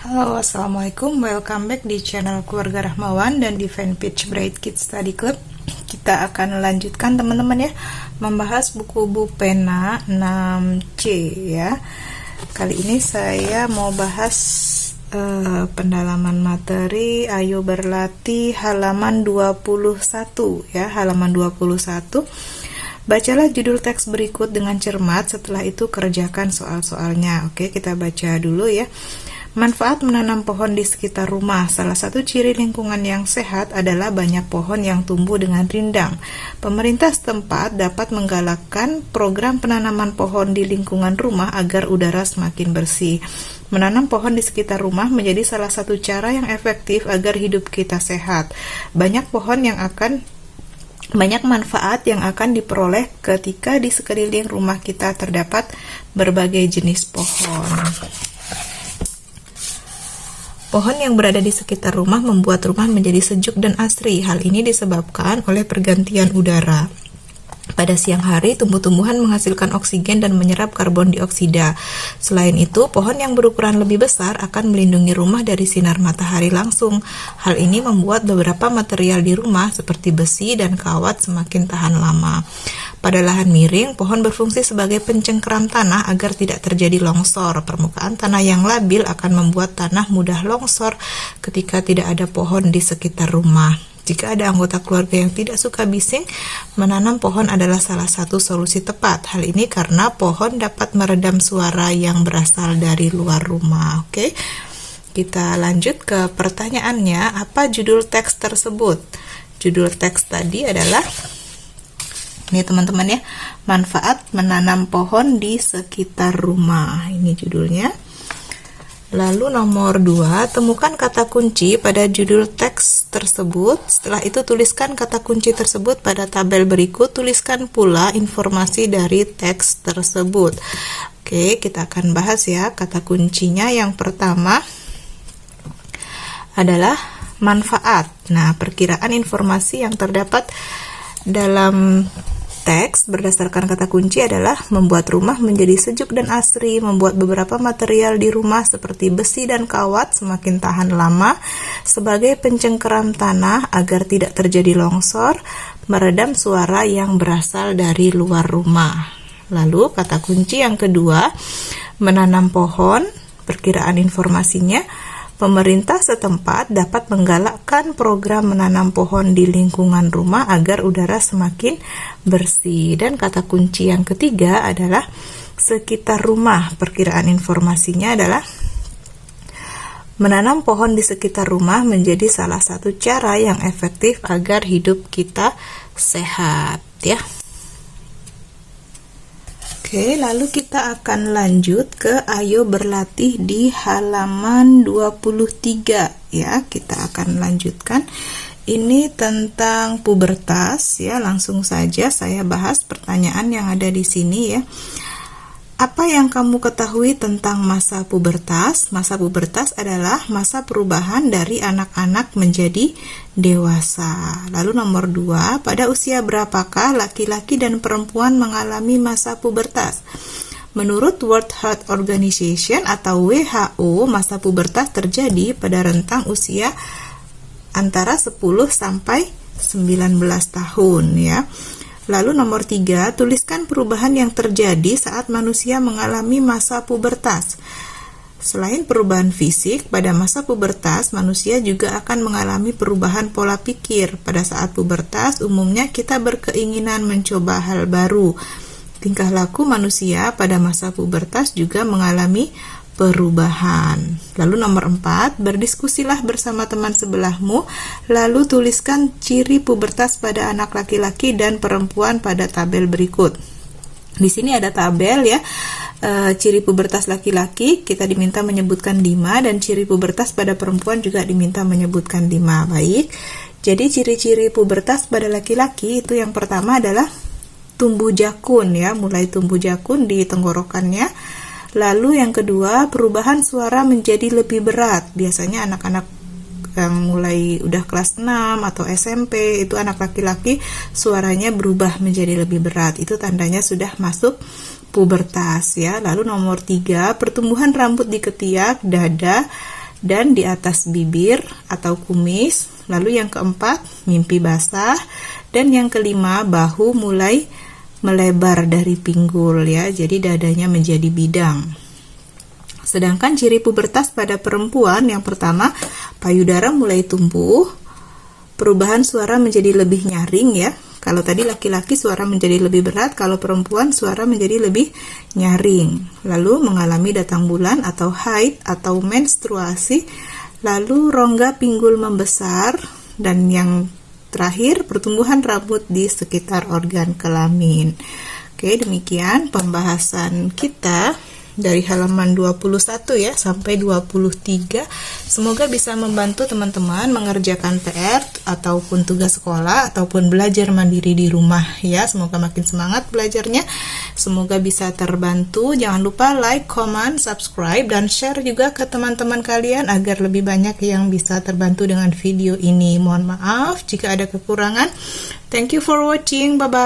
Halo, assalamualaikum. Welcome back di channel Keluarga Rahmawan dan di fanpage Bright Kids Study Club. Kita akan lanjutkan teman-teman ya, membahas buku Bu Pena 6C ya. Kali ini saya mau bahas pendalaman materi Ayo Berlatih halaman 21 ya, halaman 21. Bacalah judul teks berikut dengan cermat, setelah itu kerjakan soal-soalnya. Oke, kita baca dulu ya. Manfaat menanam pohon di sekitar rumah. Salah satu ciri lingkungan yang sehat adalah banyak pohon yang tumbuh dengan rindang. Pemerintah setempat dapat menggalakkan program penanaman pohon di lingkungan rumah agar udara semakin bersih. Menanam pohon di sekitar rumah menjadi salah satu cara yang efektif agar hidup kita sehat. Banyak manfaat yang akan diperoleh ketika di sekeliling rumah kita terdapat berbagai jenis pohon. Pohon yang berada di sekitar rumah membuat rumah menjadi sejuk dan asri. Hal ini disebabkan oleh pergantian udara. Pada siang hari, tumbuh-tumbuhan menghasilkan oksigen dan menyerap karbon dioksida. Selain itu, pohon yang berukuran lebih besar akan melindungi rumah dari sinar matahari langsung. Hal ini membuat beberapa material di rumah seperti besi dan kawat semakin tahan lama. Pada lahan miring, pohon berfungsi sebagai pencengkeram tanah agar tidak terjadi longsor. Permukaan tanah yang labil akan membuat tanah mudah longsor ketika tidak ada pohon di sekitar rumah. Jika ada anggota keluarga yang tidak suka bising, menanam pohon adalah salah satu solusi tepat. Hal ini karena pohon dapat meredam suara yang berasal dari luar rumah. Oke, kita lanjut ke pertanyaannya. Apa judul teks tersebut? Judul teks tadi adalah ini teman-teman ya, manfaat menanam pohon di sekitar rumah. Ini judulnya. Lalu nomor 2, temukan kata kunci pada judul teks tersebut. Setelah itu tuliskan kata kunci tersebut pada tabel berikut. Tuliskan pula informasi dari teks tersebut. Oke, kita akan bahas ya kata kuncinya. Yang pertama adalah manfaat. Nah, perkiraan informasi yang terdapat dalam teks berdasarkan kata kunci adalah membuat rumah menjadi sejuk dan asri, membuat beberapa material di rumah seperti besi dan kawat semakin tahan lama sebagai pencengkeram tanah agar tidak terjadi longsor, meredam suara yang berasal dari luar rumah. Lalu kata kunci yang kedua, menanam pohon. Perkiraan informasinya, pemerintah setempat dapat menggalakkan program menanam pohon di lingkungan rumah agar udara semakin bersih. Dan kata kunci yang ketiga adalah sekitar rumah. Perkiraan informasinya adalah menanam pohon di sekitar rumah menjadi salah satu cara yang efektif agar hidup kita sehat ya. Oke, lalu kita akan lanjut ke Ayo Berlatih di halaman 23 ya. Kita akan lanjutkan. Ini tentang pubertas ya. Langsung saja saya bahas pertanyaan yang ada di sini ya. Apa yang kamu ketahui tentang masa pubertas? Masa pubertas adalah masa perubahan dari anak-anak menjadi dewasa. Lalu nomor 2, pada usia berapakah laki-laki dan perempuan mengalami masa pubertas? Menurut World Health Organization atau WHO, masa pubertas terjadi pada rentang usia antara 10 sampai 19 tahun ya. Lalu nomor 3, tuliskan perubahan yang terjadi saat manusia mengalami masa pubertas. Selain perubahan fisik, pada masa pubertas manusia juga akan mengalami perubahan pola pikir. Pada saat pubertas, umumnya kita berkeinginan mencoba hal baru. Tingkah laku manusia pada masa pubertas juga mengalami perubahan. Lalu nomor 4, berdiskusilah bersama teman sebelahmu, lalu tuliskan ciri pubertas pada anak laki-laki dan perempuan pada tabel berikut. Di sini ada tabel ya. Ciri pubertas laki-laki kita diminta menyebutkan 5 dan ciri pubertas pada perempuan juga diminta menyebutkan 5. Baik. Jadi ciri-ciri pubertas pada laki-laki itu yang pertama adalah tumbuh jakun ya, mulai tumbuh jakun di tenggorokannya. Lalu yang kedua, perubahan suara menjadi lebih berat. Biasanya anak-anak yang mulai udah kelas 6 atau SMP, itu anak laki-laki suaranya berubah menjadi lebih berat. Itu tandanya sudah masuk pubertas ya. Lalu nomor 3, pertumbuhan rambut di ketiak, dada, dan di atas bibir atau kumis. Lalu yang keempat, mimpi basah. Dan yang kelima, bahu mulai melebar dari pinggul ya, jadi dadanya menjadi bidang. Sedangkan ciri pubertas pada perempuan, yang pertama, payudara mulai tumbuh, perubahan suara menjadi lebih nyaring ya. Kalau tadi laki-laki suara menjadi lebih berat, kalau perempuan suara menjadi lebih nyaring. Lalu mengalami datang bulan atau haid atau menstruasi, lalu rongga pinggul membesar, dan yang terakhir pertumbuhan rambut di sekitar organ kelamin. Oke, demikian pembahasan kita dari halaman 21 ya sampai 23. Semoga bisa membantu teman-teman mengerjakan PR ataupun tugas sekolah ataupun belajar mandiri di rumah ya. Semoga makin semangat belajarnya. Semoga bisa terbantu. Jangan lupa like, comment, subscribe, dan share juga ke teman-teman kalian agar lebih banyak yang bisa terbantu dengan video ini. Mohon maaf jika ada kekurangan. Thank you for watching. Bye-bye.